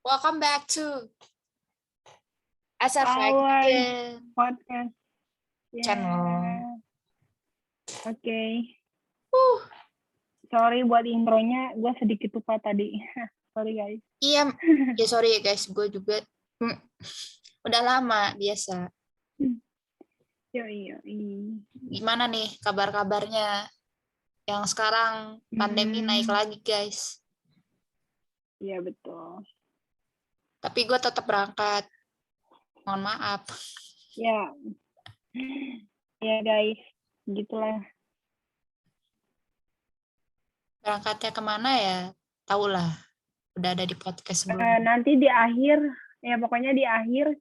Welcome back to SFX Our podcast channel. Oke. Sorry buat intronya, gue sedikit lupa tadi. Sorry guys. Iya, ya sorry ya guys, gue juga udah lama biasa. Iya. Gimana nih kabar-kabarnya? Yang sekarang pandemi naik lagi guys. Iya betul. Tapi gue tetap berangkat. Mohon maaf. Ya guys, gitulah. Berangkatnya kemana ya? Tahulah. Udah ada di podcast sebelumnya. Nanti di akhir, ya pokoknya di akhir,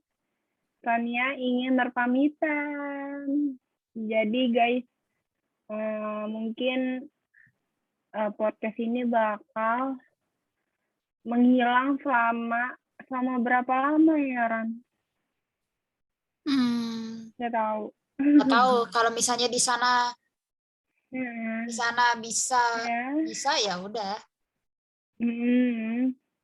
Tania ingin berpamitan. Jadi guys, mungkin podcast ini bakal menghilang selama berapa lama ya, Ran? Nggak tahu. Nggak tahu. Kalau misalnya di sana bisa ya udah.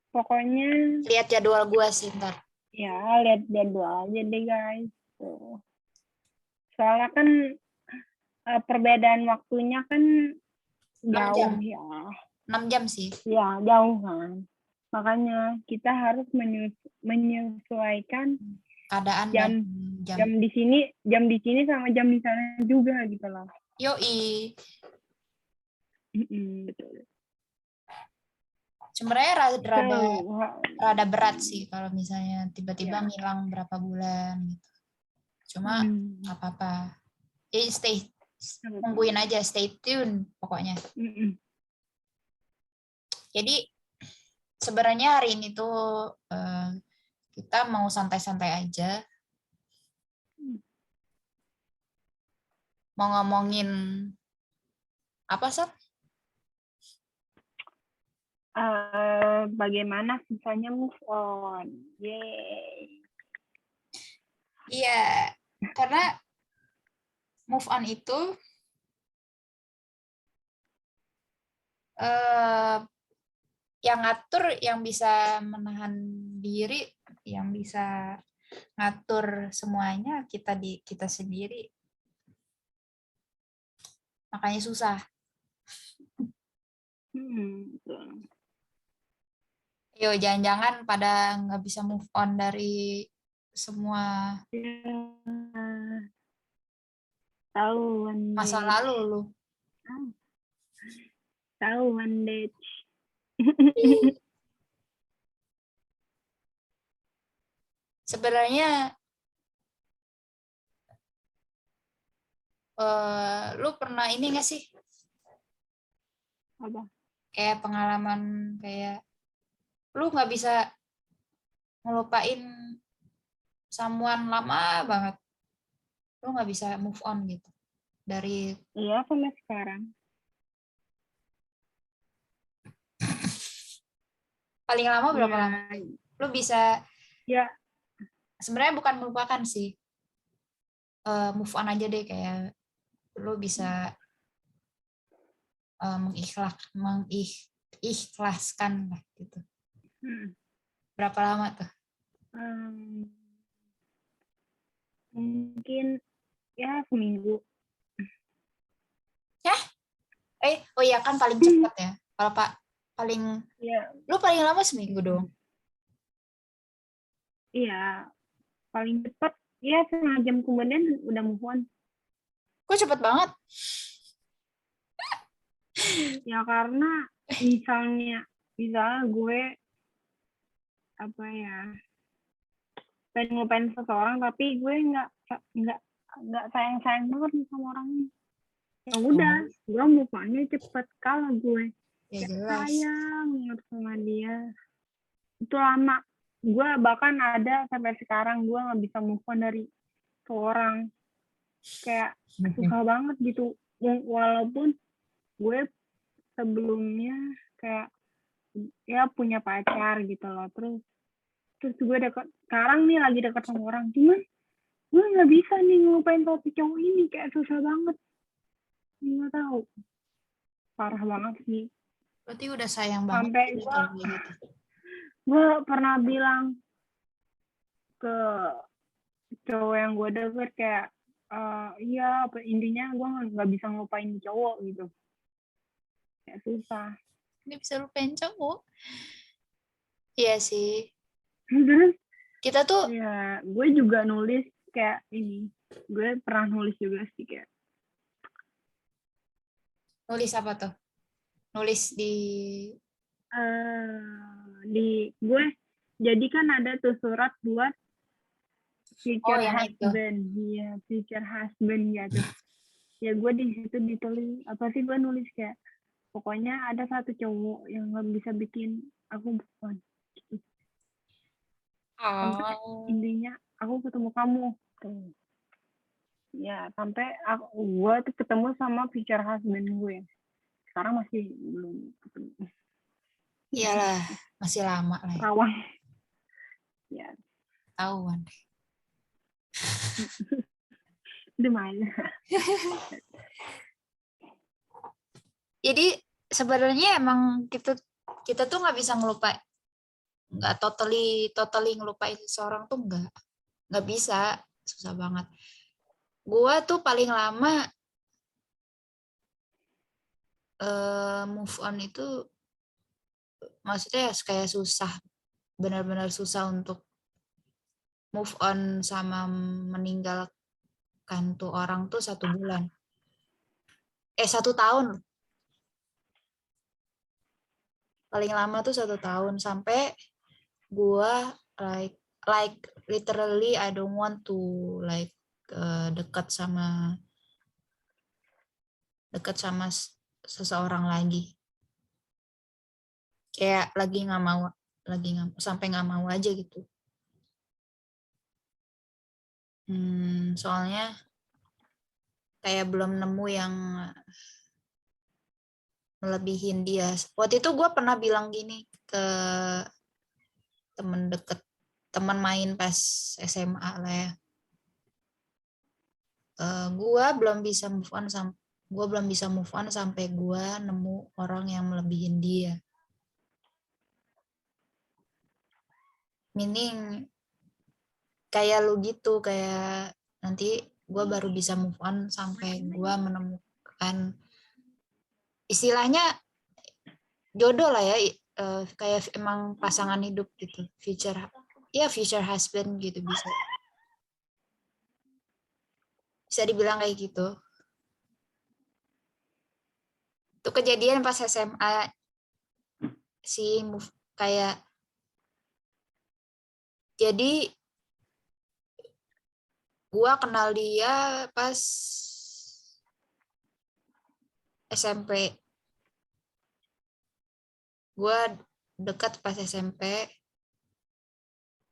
Pokoknya Lihat jadwal gua sih ntar. Ya, lihat jadwal aja deh guys. Tuh. Soalnya kan perbedaan waktunya kan jauh ya. 6 jam sih. Ya, jauh kan. Makanya kita harus menyesuaikan keadaan jam di sini sama jam di sana juga gitu loh. Yoi. Betul. Sebenarnya rada berat sih kalau misalnya tiba-tiba ngilang berapa bulan gitu. Cuma nggak apa-apa. Tungguin aja, stay tune pokoknya. Jadi sebenarnya hari ini tuh kita mau santai-santai aja. Mau ngomongin apa, Sob? Bagaimana susahnya move on. Yeay. Iya, karena move on itu yang ngatur, yang bisa menahan diri, yang bisa ngatur semuanya kita sendiri. Makanya susah. Yo, jangan-jangan pada nggak bisa move on dari semua masa lalu lu. Tahuan deh. Sebenarnya lu pernah ini nggak sih? Apa? Kayak pengalaman kayak lu nggak bisa ngelupain someone lama banget. Lu nggak bisa move on gitu. Dari Iya, sampai sekarang. Paling lama berapa lama? Lu bisa sebenarnya bukan melupakan sih. Move on aja deh, kayak lu bisa mengikhlaskan lah gitu. Berapa lama tuh? Mungkin ya seminggu. Oh iya kan paling cepat ya. Kalau lu paling lama seminggu dong. Iya, paling cepat ya setengah jam kemudian udah move on. Kok cepet banget? Ya karena misalnya gue pengen ngelupain seseorang tapi gue nggak sayang banget sama orangnya. Ya udah, gue move on-nya cepet. Kalau gue sayang banget sama dia, itu lama. Gue bahkan ada sampai sekarang gue nggak bisa move on dari seorang. Kayak susah banget gitu. Walaupun gue sebelumnya kayak ya punya pacar gitu loh. Terus gue sekarang nih lagi dekat sama orang. Cuman gue nggak bisa nih ngelupain topik cowok ini, kayak susah banget. Nggak tahu. Parah banget sih. Berarti udah sayang banget. Sampai gue pernah bilang ke cowok yang gue deket kayak iya intinya gue nggak bisa ngelupain cowok gitu, kayak susah. Ini bisa lupain cowok. Iya sih. Terus Kita tuh ya gue juga nulis kayak ini, gue pernah nulis juga sih kayak nulis apa tuh? Nulis di di gue jadi kan ada tuh surat buat oh future yang itu. husband, ya future husband ya tuh. Ya gue di situ ditulis apa sih, gue nulis kayak pokoknya ada satu cowok yang nggak bisa bikin aku bukan gitu. Sampai Oh. intinya aku ketemu kamu tuh. Ya sampai gue tuh ketemu sama future husband gue. Sekarang masih belum ketemu. Iyalah, masih lama lah ya. Rawang. Ya. Tahuan. Udah mana? Jadi sebenarnya emang kita tuh nggak bisa ngelupain, nggak totally ngelupain seseorang tuh nggak bisa, susah banget. Gua tuh paling lama move on itu maksudnya kayak susah, benar-benar susah untuk move on sama meninggalkan tuh orang tuh 1 bulan. 1 tahun. Paling lama tuh 1 tahun sampai gua like literally I don't want to like dekat sama seseorang lagi. Kayak lagi nggak sampai nggak mau aja gitu. Soalnya kayak belum nemu yang melebihin dia. Waktu itu gue pernah bilang gini ke temen deket, teman main pas SMA lah ya. Gue belum bisa move on sampai gue nemu orang yang melebihin dia. Meaning kayak lu gitu, kayak nanti gue baru bisa move on sampai gue menemukan istilahnya jodoh lah ya, kayak emang pasangan hidup gitu, future husband gitu, bisa dibilang kayak gitu. Itu kejadian pas SMA sih, kayak jadi gua kenal dia pas SMP. Gua dekat pas SMP.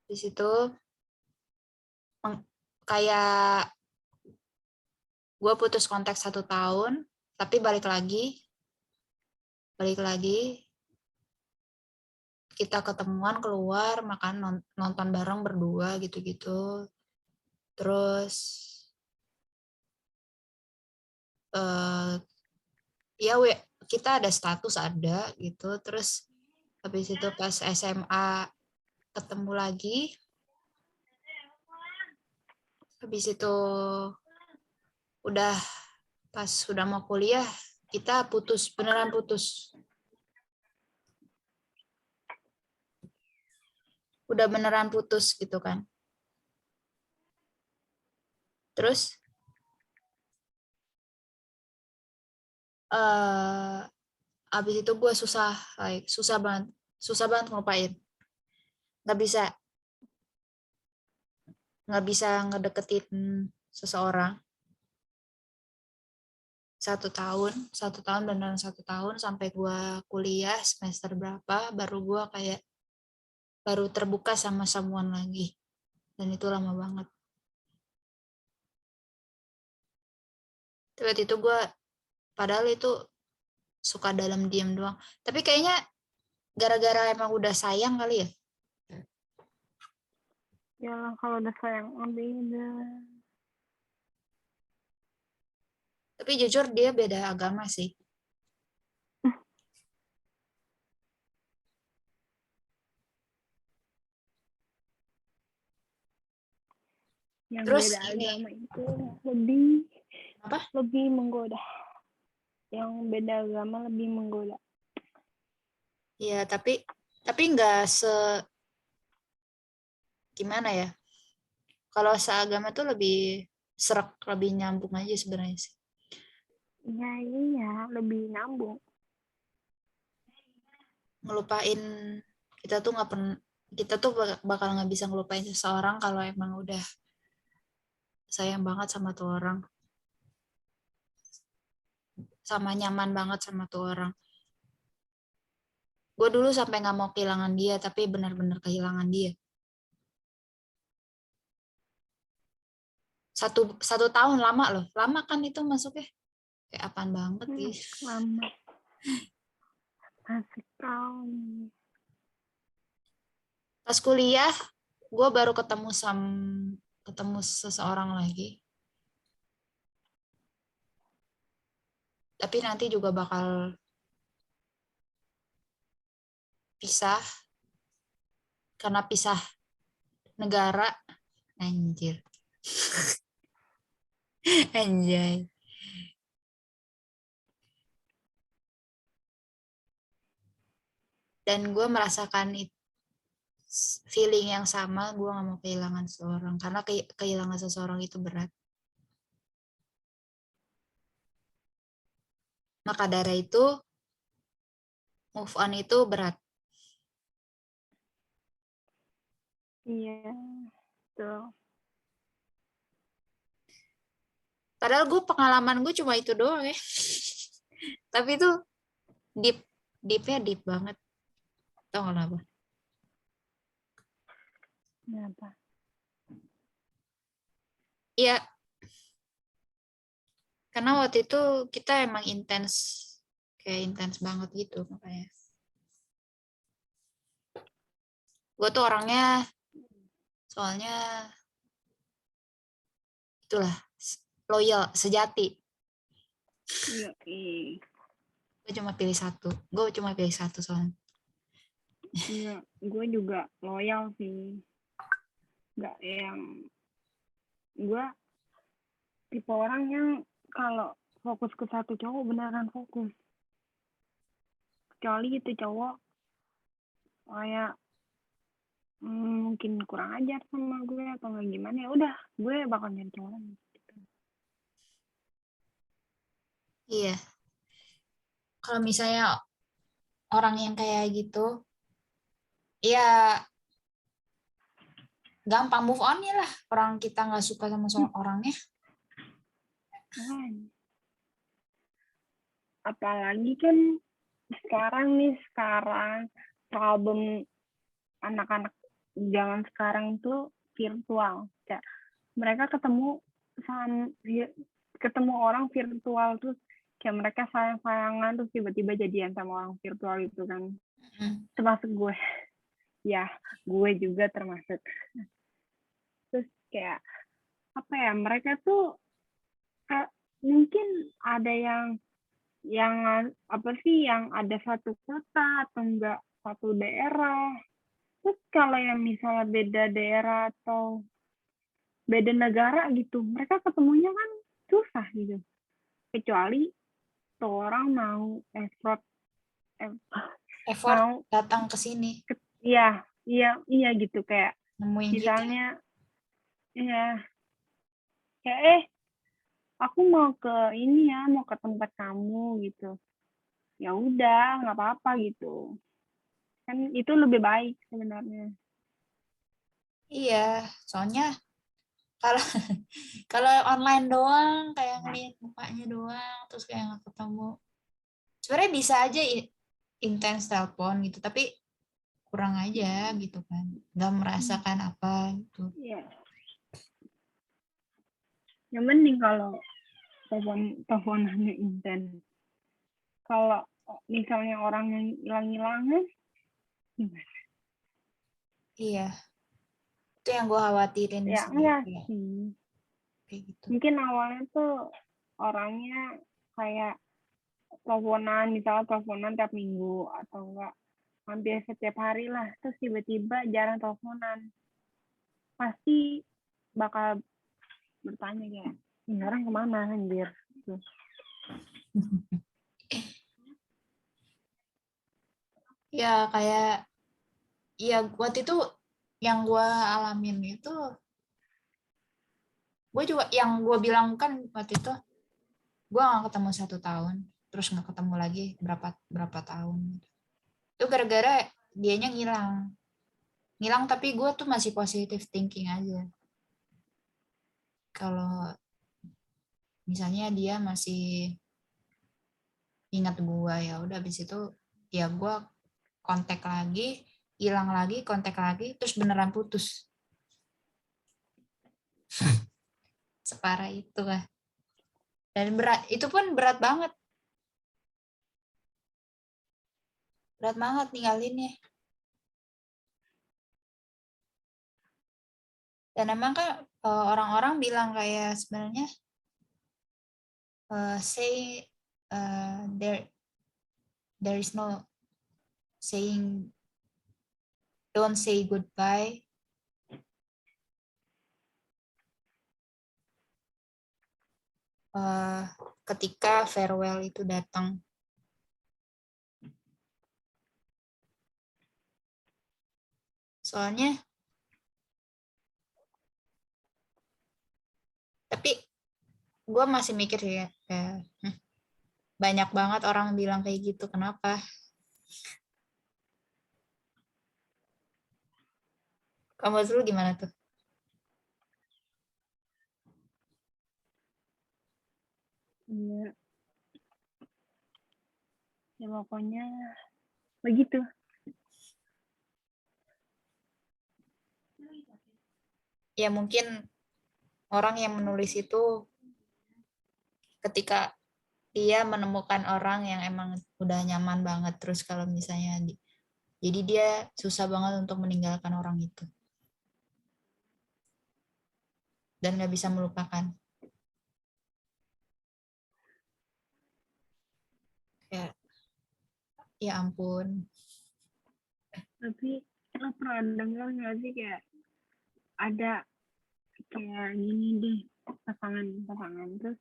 Di situ kayak gua putus kontak 1 tahun, tapi balik lagi kita ketemuan, keluar makan, nonton bareng berdua gitu-gitu. Terus ya kita ada status ada gitu. Terus habis itu pas SMA ketemu lagi, habis itu udah pas sudah mau kuliah kita beneran putus, udah beneran putus gitu kan. Terus habis itu gue susah banget ngelupain, nggak bisa ngedeketin seseorang 1 tahun beneran 1 tahun, sampai gue kuliah semester berapa baru gue kayak baru terbuka sama someone lagi, dan itu lama banget. Waktu itu gue padahal itu suka dalam diam doang, tapi kayaknya gara-gara emang udah sayang kali ya. Ya kalau udah sayang beda. Tapi jujur dia beda agama sih. Yang Terus beda ini agama itu apa? lebih menggoda. Yang beda agama lebih menggoda. Ya, tapi nggak gimana ya? Kalau seagama tuh lebih serak, lebih nyambung aja sebenarnya sih. Ya iya, lebih nyambung. Ngelupain kita tuh bakal nggak bisa ngelupain seseorang kalau emang udah sayang banget sama tuh orang, sama nyaman banget sama tuh orang. Gue dulu sampai nggak mau kehilangan dia, tapi benar-benar kehilangan dia. Satu tahun lama loh, lama kan itu masuknya, kayak apaan banget sih. Lama. Asik tahun. Pas kuliah, gue baru ketemu seseorang lagi. Tapi nanti juga bakal pisah karena pisah negara. Anjir. Anjay. Dan gue merasakan feeling yang sama. Gue gak mau kehilangan seseorang karena kehilangan seseorang itu berat. Maka dari itu move on itu berat. Iya, tuh. Padahal pengalaman gue cuma itu doang ya. Tapi itu deepnya deep banget. Tau kenapa? Kenapa? Iya, karena waktu itu kita emang kayak intens banget gitu makanya. Gue tuh orangnya, soalnya itulah, loyal, sejati. Iya, Gue cuma pilih satu soalnya. iya, gue juga loyal sih. Gak yang gue tipe orang yang kalau fokus ke satu cowok beneran fokus. Kecuali itu cowok kayak mungkin kurang ajar sama gue atau nggak gimana, ya udah gue bakal nyari cowok lain. Iya, kalau misalnya orang yang kayak gitu, ya gampang move on ya lah. Orang kita nggak suka sama orangnya. Apalagi kan sekarang problem anak-anak zaman sekarang tuh virtual. Kayak mereka ketemu orang virtual terus kayak mereka sayang-sayangan terus tiba-tiba jadian sama orang virtual itu kan. Termasuk gue. Ya, gue juga termasuk. Terus kayak apa ya, mereka tuh kayak mungkin ada yang apa sih, yang ada satu kota atau enggak satu daerah. Terus kalau yang misalnya beda daerah atau beda negara gitu, mereka ketemunya kan susah gitu. Kecuali tuh orang mau effort mau datang ke sini. Iya gitu, kayak Nemuin kita. misalnya ya kayak aku mau ke ini ya, mau ke tempat kamu gitu. Ya udah, nggak apa-apa gitu. Kan itu lebih baik sebenarnya. Iya, soalnya kalau kalau online doang kayak ngeliat mukanya doang terus kayak nggak ketemu. Sebenarnya bisa aja intens telepon gitu, tapi kurang aja gitu kan. Nggak merasakan apa gitu. Iya. Yang mending kalau teleponannya intens. Kalau misalnya orang yang hilang-hilangan, gimana? Iya, itu yang gue khawatirin Ya sih. enggak Ya, sih. kayak gitu. Mungkin awalnya tuh orangnya kayak misalnya teleponan tiap minggu atau enggak hampir setiap hari lah. Terus tiba-tiba jarang teleponan. Pasti bakal bertanya kayak ini orang kemana anjir. Tuh. Ya kayak ya waktu itu yang gue alamin itu, gue juga yang gue bilang kan waktu itu gue nggak ketemu 1 tahun, terus nggak ketemu lagi berapa berapa tahun. Itu gara-gara dianya ngilang tapi gue tuh masih positive thinking aja. Kalau misalnya dia masih ingat gue, ya udah habis itu ya gue kontak lagi, hilang lagi, kontak lagi, terus beneran putus. Separah itu lah. Dan berat, itu pun berat banget. Berat banget ninggalinnya. Dan emang kan orang-orang bilang kayak sebenarnya say there is no saying, don't say goodbye ketika farewell itu datang. Soalnya, tapi gue masih mikir ya, banyak banget orang bilang kayak gitu, kenapa? Kamu dulu gimana tuh? Iya. Ya pokoknya begitu. Ya mungkin orang yang menulis itu ketika dia menemukan orang yang emang udah nyaman banget, terus kalau misalnya jadi dia susah banget untuk meninggalkan orang itu dan nggak bisa melupakan. Ya ampun. Tapi lo pernah dengar nggak sih kayak ada kayak gini deh pasangan terus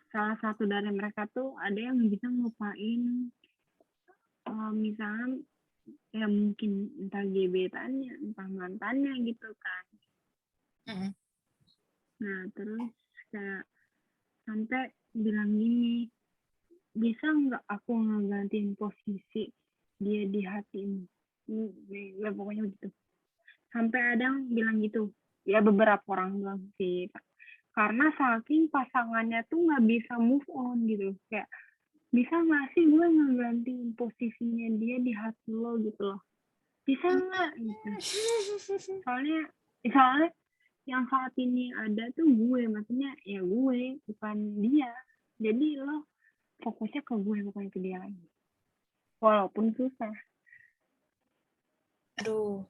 salah satu dari mereka tuh ada yang bisa ngelupain misalnya ya mungkin entah gebetannya entah mantannya gitu kan. Nah terus kayak sampai bilang gini, bisa nggak aku ngegantiin posisi dia di hatimu. Ya pokoknya begitu. Sampai ada yang bilang gitu. Ya beberapa orang bilang sih. Karena saking pasangannya tuh nggak bisa move on gitu. Kayak bisa nggak sih gue ngegantiin posisinya dia di hati lo gitu loh. Bisa nggak gitu. Soalnya yang saat ini ada tuh gue. Maksudnya ya gue bukan dia. Jadi lo fokusnya ke gue bukan ke dia lagi. Walaupun susah. Aduh,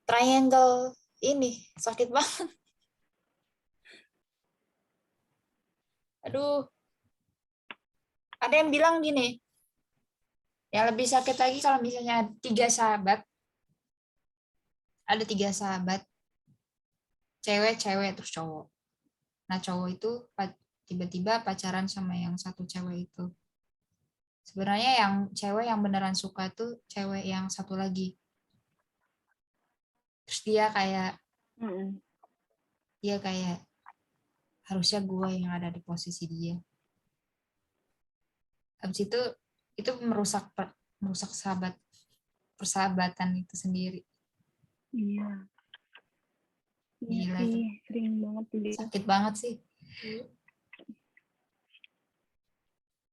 triangle ini sakit banget. Aduh, ada yang bilang gini, yang lebih sakit lagi kalau misalnya ada tiga sahabat, cewek terus cowok. Nah cowok itu tiba-tiba pacaran sama yang satu cewek itu. Sebenarnya yang cewek yang beneran suka tuh cewek yang satu lagi. Terus dia kayak harusnya gue yang ada di posisi dia. Habis itu merusak persahabatan itu sendiri. Iya. Iya Gila sih, tuh. sering banget tuh dia. Sakit banget sih.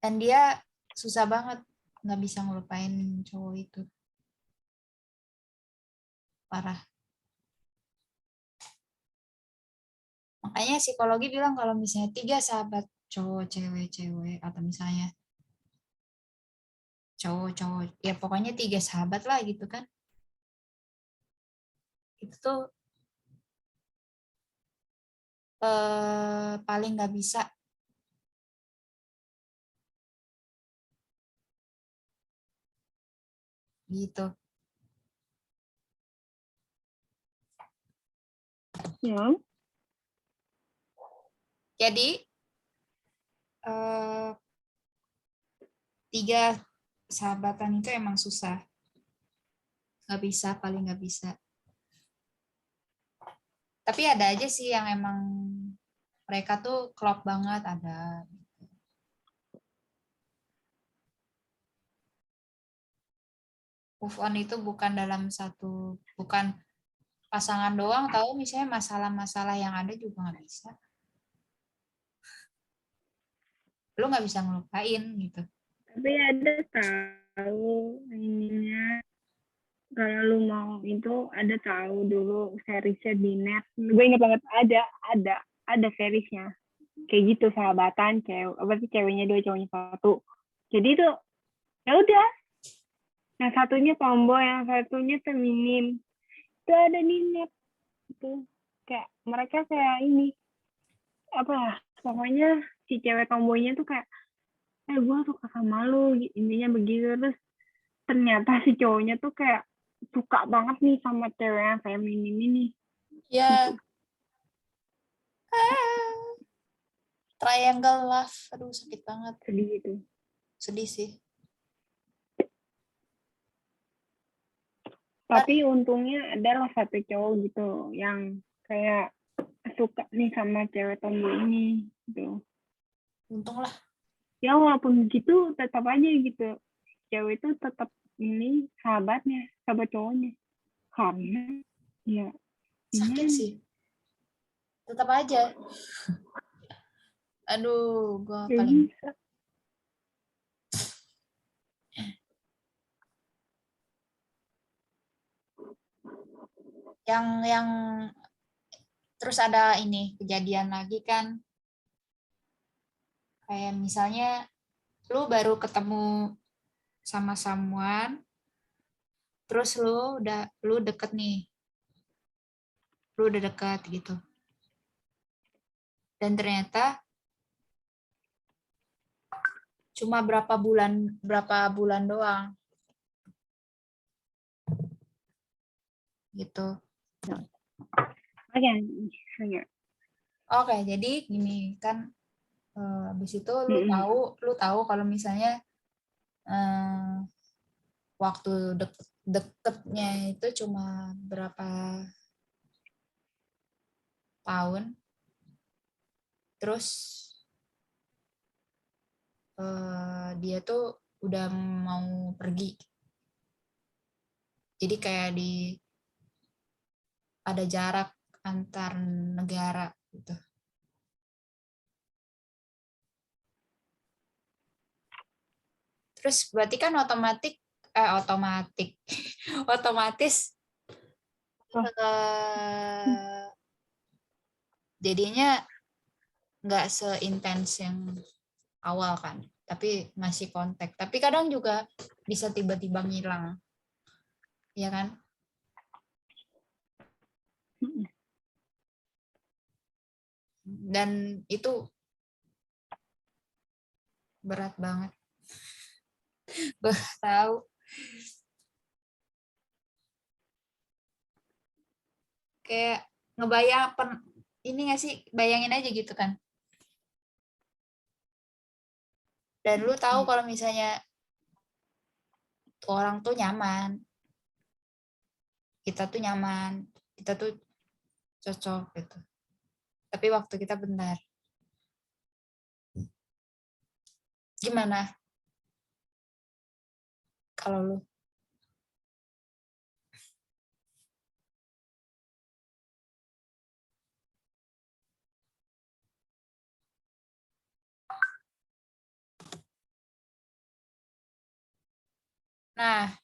Dan dia susah banget nggak bisa ngelupain cowok itu. Parah. Makanya psikologi bilang kalau misalnya 3 sahabat, cowok, cewek, atau misalnya cowok, ya pokoknya 3 sahabat lah gitu kan. Itu tuh paling nggak bisa gitu. Ya. Jadi 3 sahabatan itu emang susah. Nggak bisa, paling nggak bisa. Tapi ada aja sih yang emang mereka tuh klop banget, ada. Move on itu bukan pasangan doang, tahu misalnya masalah-masalah yang ada juga nggak bisa. Lu nggak bisa ngelupain gitu. Tapi ada tahu ininya, kalau lu mau itu ada tahu dulu seriesnya di net. Gue inget banget ada seriesnya. Kayak gitu, sahabatan, ceweknya 2, cowoknya 1. Jadi itu ya udah, yang satunya tomboy, yang satunya feminim. Itu ada di net itu. Kayak mereka kayak ini apa ya? Pokoknya si cewek tomboynya tuh kayak gue suka sama lu, intinya begitu. Terus ternyata si cowoknya tuh kayak suka banget nih sama cewek yang feminim ini Ya, gitu. triangle love, aduh sakit banget. Sedih gitu. Sedih sih. Tapi untungnya adalah satu cowok gitu yang kayak suka nih sama cewek tomboy ini gitu. Untung lah. Ya walaupun gitu tetap aja gitu, cewek itu tetap ini sahabatnya, sahabat cowoknya, karena ya Sakit ini sih. Tetap aja. Aduh, gue ya paling bisa. yang terus ada ini kejadian lagi kan, kayak misalnya lu baru ketemu sama someone, terus lu deket nih, lu udah dekat gitu, dan ternyata cuma berapa bulan doang gitu. Oke. Oke, jadi gini kan, habis itu lu tahu kalau misalnya waktu deketnya itu cuma berapa tahun, terus dia tuh udah mau pergi, jadi kayak ada jarak antar negara gitu. Terus berarti kan otomatis jadinya nggak seintens yang awal kan, tapi masih kontak, tapi kadang juga bisa tiba-tiba ngilang, ya kan? Dan itu berat banget. Gue tahu, kayak ini nggak sih, bayangin aja gitu kan, dan lu tahu kalau misalnya orang tuh nyaman, kita tuh cocok gitu, tapi waktu kita bentar, gimana kalau lu? Nah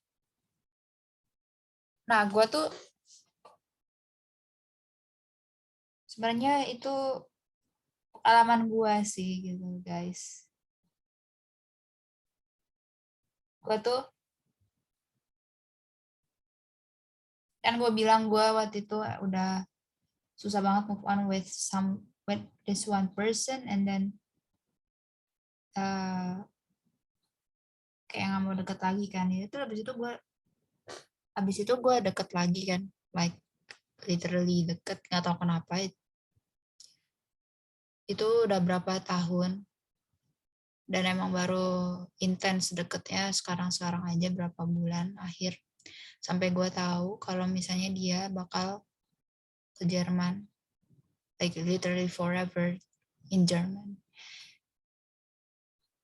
gue tuh sebenarnya itu pengalaman gue sih gitu guys. Gue tuh kan gue bilang gue waktu itu udah susah banget move on with this one person, and then kayak nggak mau deket lagi kan, itu habis itu gue deket lagi kan, like literally deket, nggak tahu kenapa. itu udah berapa tahun, dan emang baru intens deketnya sekarang aja berapa bulan akhir, sampai gue tahu kalau misalnya dia bakal ke Jerman, like literally forever in German.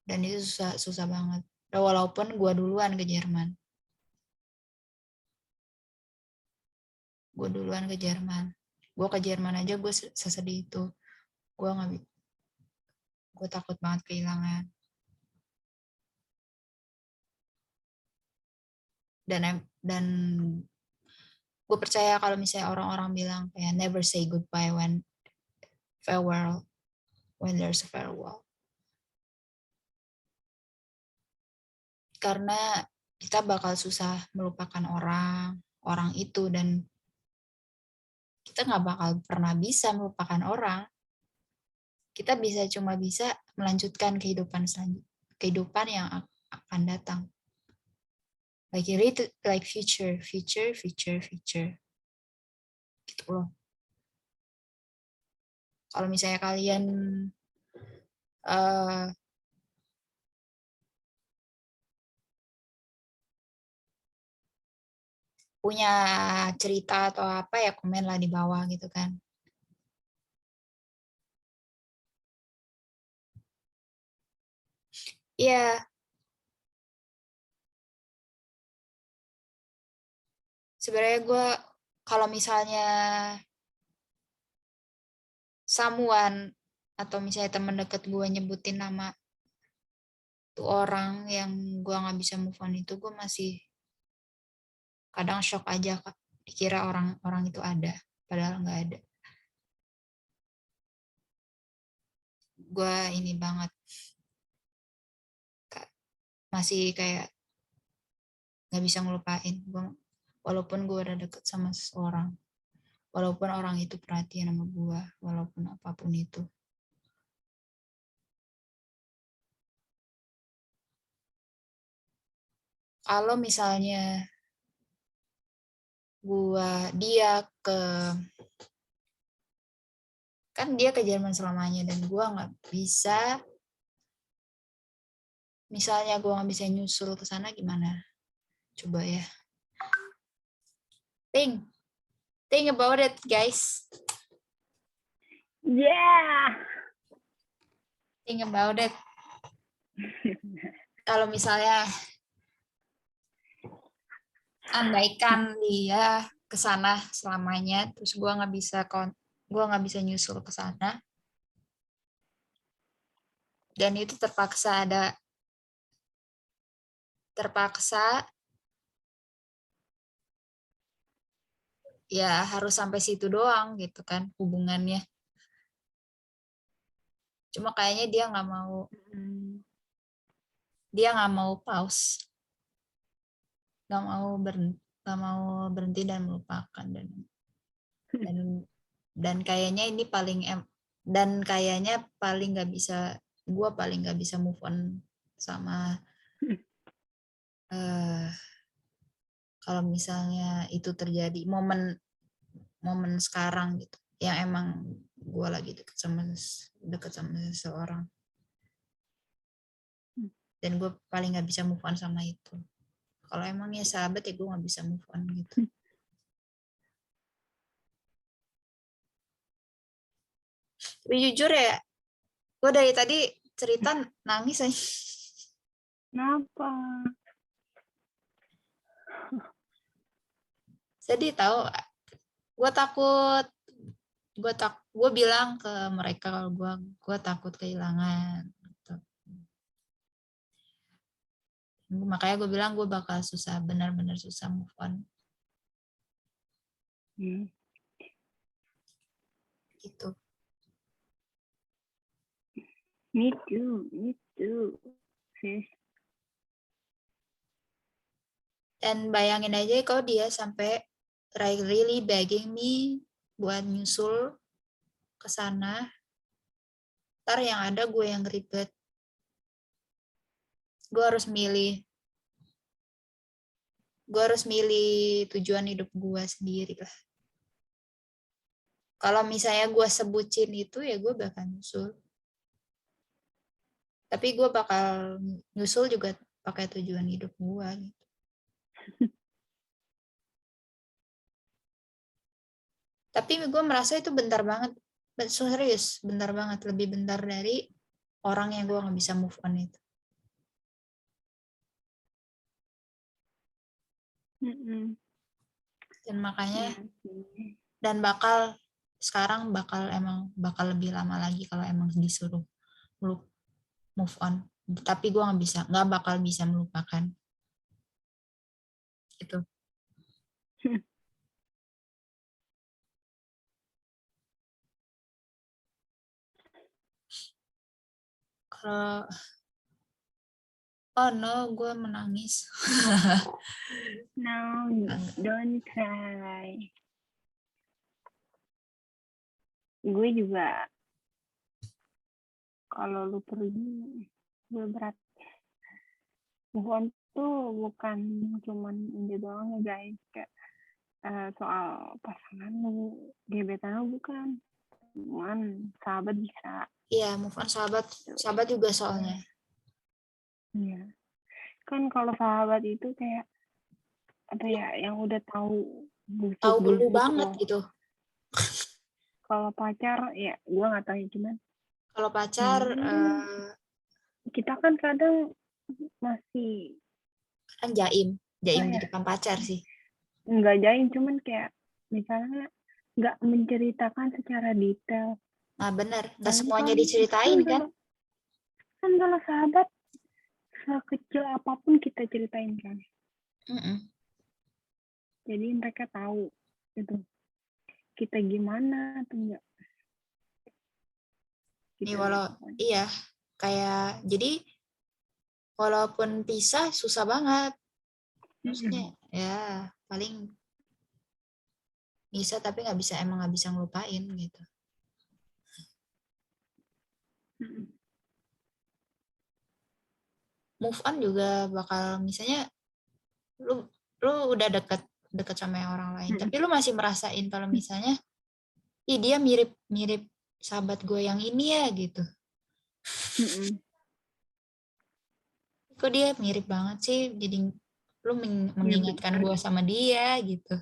Dan itu susah banget. Walaupun gue duluan ke Jerman. Gue ke Jerman aja gue sesedih itu. Gue takut banget kehilangan. Dan gue percaya kalau misalnya orang-orang bilang kayak never say goodbye when there's a farewell. Karena kita bakal susah melupakan orang itu, dan kita nggak bakal pernah bisa melupakan orang. Kita cuma bisa melanjutkan kehidupan yang akan datang. Like future. Gitu loh. Kalau misalnya kalian punya cerita atau apa ya, komen lah di bawah gitu kan. Iya. Sebenarnya gue kalau misalnya someone atau misalnya teman dekat gue nyebutin nama tuh orang yang gue nggak bisa move on itu, gue masih kadang shock aja, Kak. Dikira orang itu ada, padahal nggak ada. Gue ini banget, masih kayak nggak bisa ngelupain. Walaupun gue udah deket sama seseorang, walaupun orang itu perhatian sama gue, walaupun apapun itu. Kalau misalnya dia ke Jerman selamanya, dan gue nggak bisa, misalnya gue nggak bisa nyusul ke sana, gimana? Coba ya. Think about it, guys. Yeah. Think about it. Kalau misalnya andaikan dia ke sana selamanya, terus gue nggak bisa nyusul ke sana, dan itu terpaksa ya harus sampai situ doang gitu kan hubungannya. Cuma kayaknya dia nggak mau pause, nggak mau berhenti dan melupakan, dan kayaknya ini paling nggak bisa move on sama kalau misalnya itu terjadi momen sekarang gitu, yang emang gue lagi deket sama seseorang, dan gue paling nggak bisa move on sama itu. Kalau emang ya sahabat ya gue nggak bisa move on gitu. Tapi jujur ya, gue dari tadi cerita nangis aja. Kenapa? Jadi tahu, gue bilang ke mereka kalau gue takut kehilangan gitu. Makanya gue bilang gue bakal benar-benar susah move on gitu. Me too. Dan bayangin aja kalau dia sampai really begging me buat nyusul ke sana, ntar yang ada gue yang ribet. Gue harus milih tujuan hidup gue sendiri lah. Kalau misalnya gue sebutin itu ya gue bakal nyusul. Tapi gue bakal nyusul juga pakai tujuan hidup gue gitu. Tapi gue merasa itu bentar banget. Serius, bentar banget. Lebih bentar dari orang yang gue gak bisa move on itu. Dan makanya, dan sekarang bakal lebih lama lagi kalau emang disuruh move on. Tapi gue nggak bakal bisa melupakan. Gitu. Kalau oh no, gue menangis. No, don't cry. Gue juga kalau lu pergi, gue berat. Move on tuh bukan cuman ini doang ya guys, kayak soal pasangan lu, gebetan lu bukan. Cuman sahabat bisa. Iya, move on sahabat juga soalnya. Iya. Kan kalau sahabat itu kayak apa ya, yang udah tahu Tahu lu busuk banget loh. gitu. Kalau pacar ya gue nggak tahu ya, cuman kalau pacar kita kan kadang masih kan jaim ya, di depan pacar sih. Nggak jaim, cuman kayak misalnya nggak menceritakan secara detail. Nah benar, nggak Nah, semuanya diceritain kan? Kan kalau sahabat sekecil apapun kita ceritain kan. Jadi mereka tahu gitu kita gimana atau enggak. Gitu iya kayak jadi walaupun pisah susah banget. Maksudnya ya paling bisa tapi nggak bisa ngelupain gitu. Move on juga bakal misalnya lu udah deket sama orang lain tapi lu masih merasain kalau misalnya dia mirip sahabat gue yang ini ya gitu. Kok dia mirip banget sih, jadi lu mengingatkan gue sama dia gitu.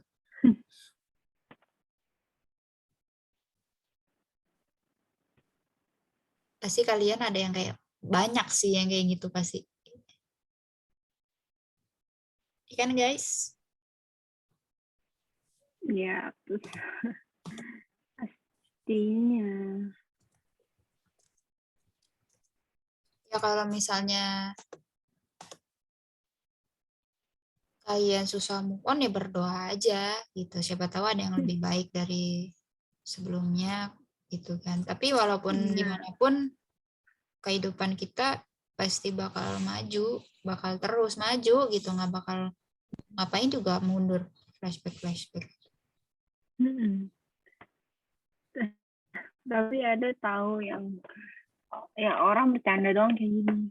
Pasti kalian ada yang kayak banyak sih yang kayak gitu pasti. Kan guys? Ya, terus pastinya. Ya kalau misalnya kalian susah move on ya berdoa aja gitu. Siapa tahu ada yang lebih baik dari sebelumnya gitu kan. Tapi walaupun gimana pun kehidupan kita pasti bakal maju, bakal terus maju gitu, nggak bakal ngapain juga mundur flashback. Tapi ada tahu yang ya orang bercanda doang kayak gini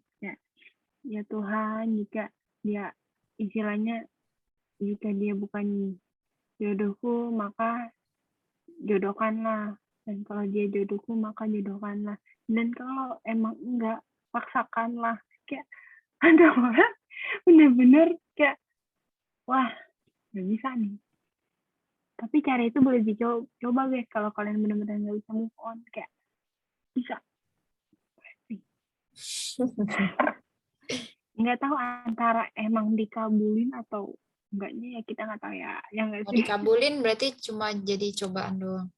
ya Tuhan, jika dia istilahnya jika dia bukan jodohku maka jodohkanlah, dan kalau dia jodohku maka jodohkanlah, dan kalau emang enggak paksakanlah. Kayak ada orang bener-bener kayak wah nggak bisa nih, tapi cara itu boleh dicoba guys kalau kalian benar-benar nggak bisa move on, kayak bisa. Nggak tahu antara emang dikabulin atau enggaknya, ya kita nggak tahu ya, yang nggak Mau sih. dikabulin berarti cuma jadi cobaan doang.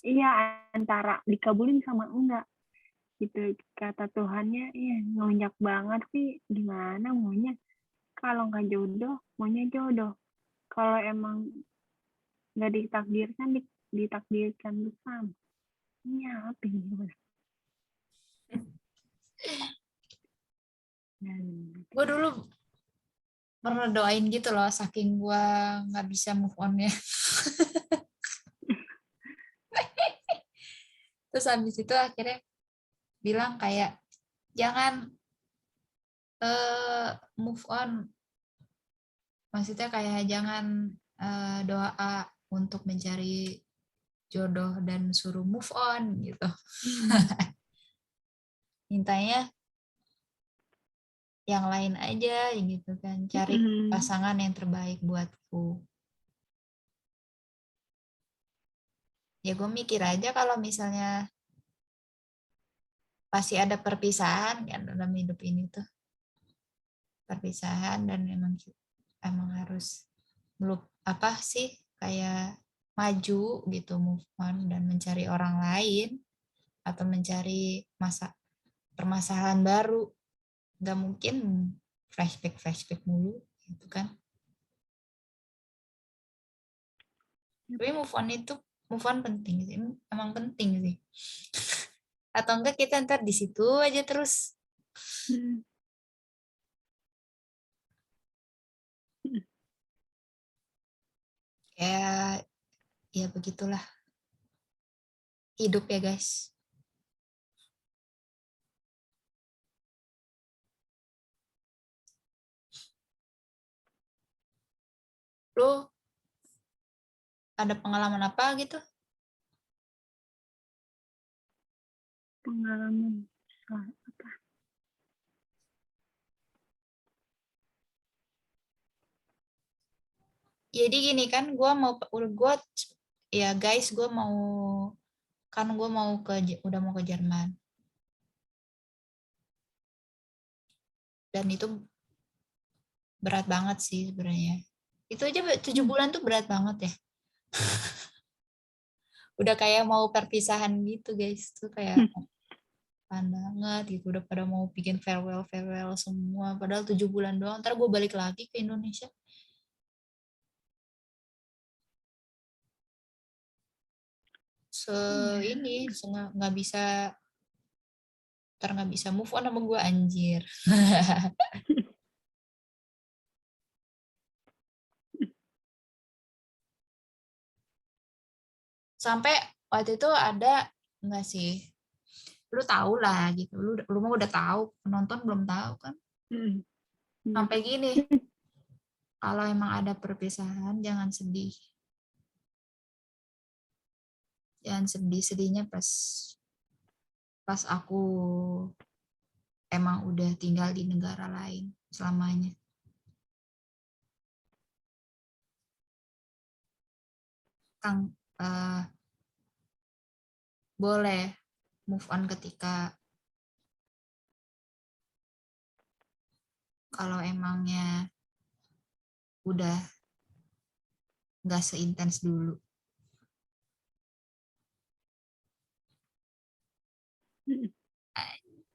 Iya, antara dikabulin sama enggak gitu. Kata Tuhannya iya ngelunjak banget sih, gimana maunya. Kalau nggak jodoh maunya jodoh, kalau emang nggak ditakdirkan ditakdirkan bersama. Iya, apa gimana. Gue dulu pernah doain gitu loh, saking gue nggak bisa move on ya. Terus habis itu akhirnya bilang kayak jangan move on, maksudnya kayak jangan doa untuk mencari jodoh dan suruh move on gitu. Mintanya yang lain aja gitu kan, cari pasangan yang terbaik buatku. Ya gue mikir aja kalau misalnya pasti ada perpisahan kan dalam hidup ini tuh, perpisahan, dan emang harus apa sih, kayak maju gitu, move on dan mencari orang lain atau mencari permasalahan baru. Nggak mungkin flashback mulu gitu kan. Tapi move on penting sih, emang penting sih. Atau enggak kita ntar di situ aja terus. Ya, ya begitulah hidup ya guys. Lo ada pengalaman apa gitu? Pengalaman apa? Jadi gini kan, gue ya guys, gue udah mau ke Jerman. Dan itu berat banget sih sebenarnya. Itu aja 7 bulan tuh berat banget ya. Udah kayak mau perpisahan gitu guys, tuh kayak pandangan gitu, udah pada mau bikin farewell semua, padahal 7 bulan doang, ntar gue balik lagi ke Indonesia. Ini nggak bisa, ntar nggak bisa move on sama gue, anjir. Sampai waktu itu ada, nggak sih, lu tahu lah gitu, lu mah udah tahu, penonton belum tahu kan, sampai gini, kalau emang ada perpisahan jangan sedih. Jangan sedihnya pas aku emang udah tinggal di negara lain selamanya. Kang, boleh move on ketika kalau emangnya udah nggak seintens dulu.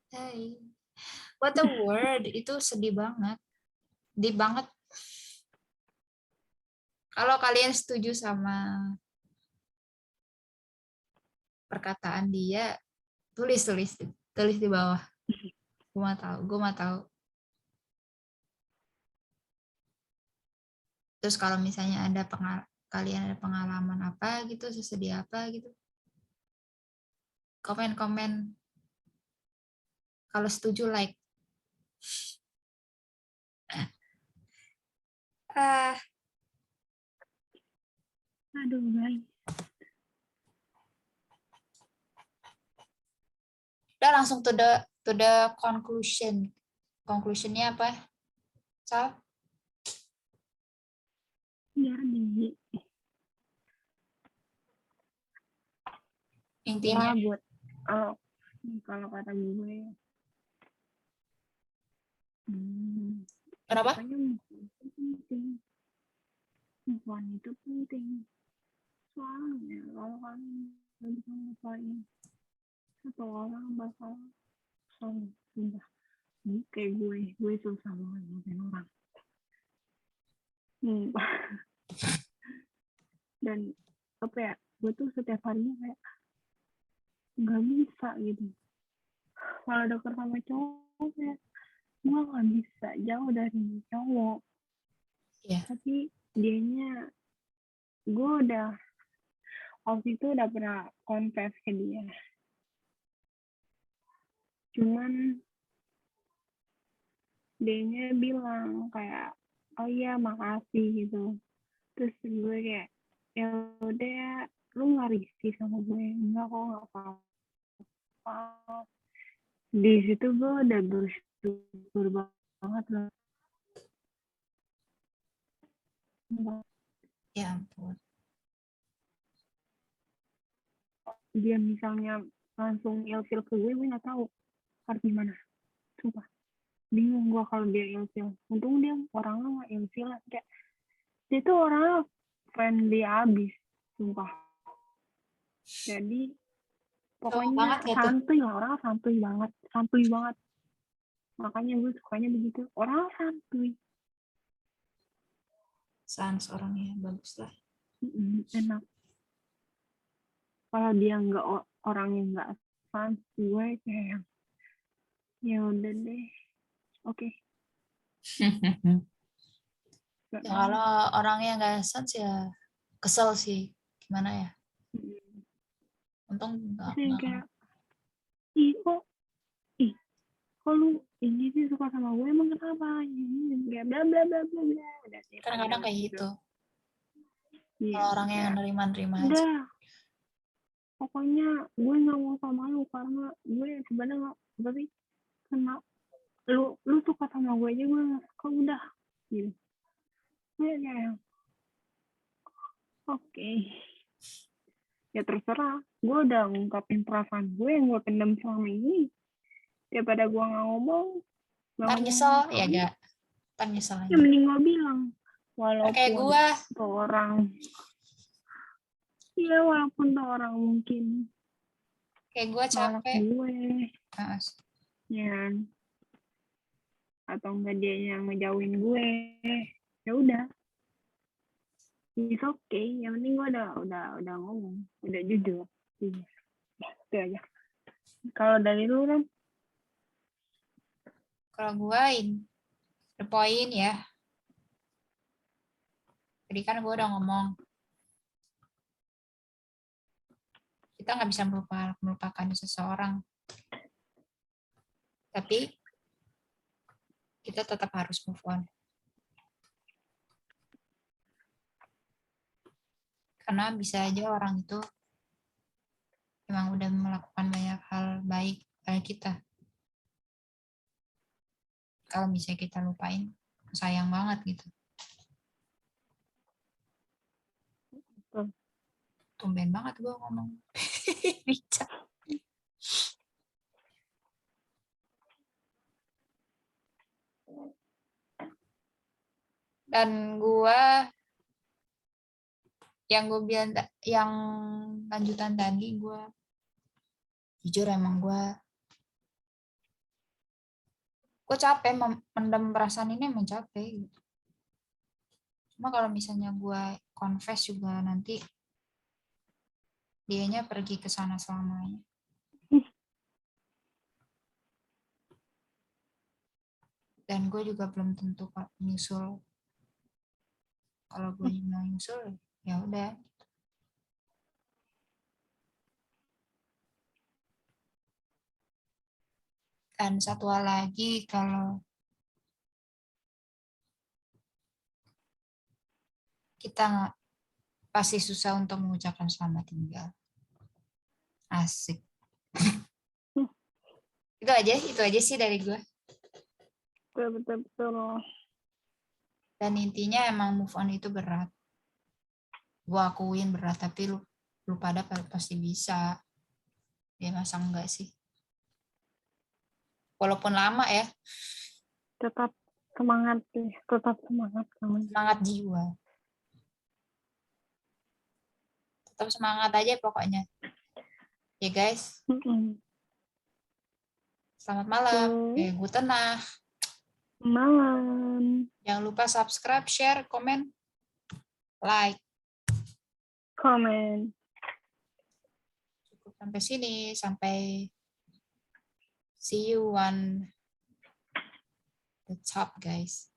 Hai, what a word, itu sedih banget, sedih banget. Kalau kalian setuju sama perkataan dia, tulis di bawah. Gue mau tahu. Terus kalau misalnya kalian ada pengalaman apa gitu, sesedih apa gitu, komen. Kalau setuju like. Aduh, guys. Udah langsung to the conclusion. Conclusionnya apa? Sal? Jadi, Intinya. ya buat kalau kata gue, Kenapa? pokoknya penting. Move on itu penting. Soalnya kalau kalian nggak bisa ngelupain satu orang bakal sumpah. Kayak gue susah banget ngelupain orang. Dan apa ya, gue tuh setiap harinya kayak nggak bisa gitu. Kalau deket sama cowok kayak gue nggak bisa jauh dari cowok. Iya. Tapi dianya, gue waktu itu udah pernah confess ke dia. Cuman dianya bilang kayak, oh iya makasih gitu. Terus gue kayak, ya udah ya, lu nggak risih sama gue? Enggak kok, nggak apa-apa. Di situ gue udah bersyukur banget loh. Ya ampun. Dia misalnya langsung ilfil ke gue nggak tahu harus gimana. Sumpah. Bingung gue kalau dia ilfil. Untung dia orangnya nggak ilfil. Kayak, dia tuh orangnya friendly abis. Sumpah. Jadi Cowok banget pokoknya ya tuh. santuy lah, orang santuy banget, makanya gue sukanya begitu, orang santuy. Sans orangnya bagus lah. Enak. Kalau dia nggak orang yang nggak sans, gue kayak ya udah deh, oke. Ya kalau orangnya nggak sans ya kesel sih. Gimana ya? Untung nggak. Terus yang kayak ih kok lu ini sih suka sama gue, emang kenapa ini kayak bla bla bla bla bla. Kadang-kadang kayak gitu. Iya, Kalau orang yang kayak, nerima-nerima aja. udah pokoknya gue nggak mau sama lu karena gue sebenarnya nggak, tapi karena lu suka sama gue aja gue nggak suka, udah gitu. Gue kayak oke. Ya terserah, gue udah ngungkapin perasaan gue yang gue pendam selama ini, daripada gue nggak ngomong Ntar nyesel ya gak? Ntar nyesel ya aja. mending gue bilang, Kayak walaupun gue. tuh orang, iya walaupun tuh orang mungkin Kayak gue nolak capek. gue ya, atau enggak dia yang ngejauhin gue, ya udah, it's okay, yang penting gue udah ngomong, udah jujur. Iya, itu aja. Kalau dari lu kan? Kalau gue the point ya. Tadi kan gue udah ngomong. Kita nggak bisa melupakan seseorang. Tapi kita tetap harus move on. Karena bisa aja orang itu emang udah melakukan banyak hal baik pada kita. Kalau misalnya kita lupain, sayang banget gitu. Tumben banget gue ngomong. Bijak. Dan gue yang gue bilang yang lanjutan tadi, gue jujur emang gue capek mendam perasaan ini, emang capek gitu. Cuma kalau misalnya gue confess juga nanti dianya pergi ke sana selamanya. Dan gue juga belum tentu nyusul. Kalau gue mau nyusul ya udah. Dan satu hal lagi, kalau kita pasti susah untuk mengucapkan selamat tinggal. Asik. Itu aja sih dari gue. Betul. Dan intinya emang move on itu berat. Gue akuin berat, tapi lu pada pasti bisa. Ya masa enggak sih? Walaupun lama ya. Tetap semangat deh, tetap semangat kamu. Semangat jiwa. Tetap semangat aja pokoknya. Ya guys. Selamat malam. Guten Nacht. Malam. Jangan lupa subscribe, share, komen, like. Komen. Cukup sampai sini. Sampai see you on the top, guys.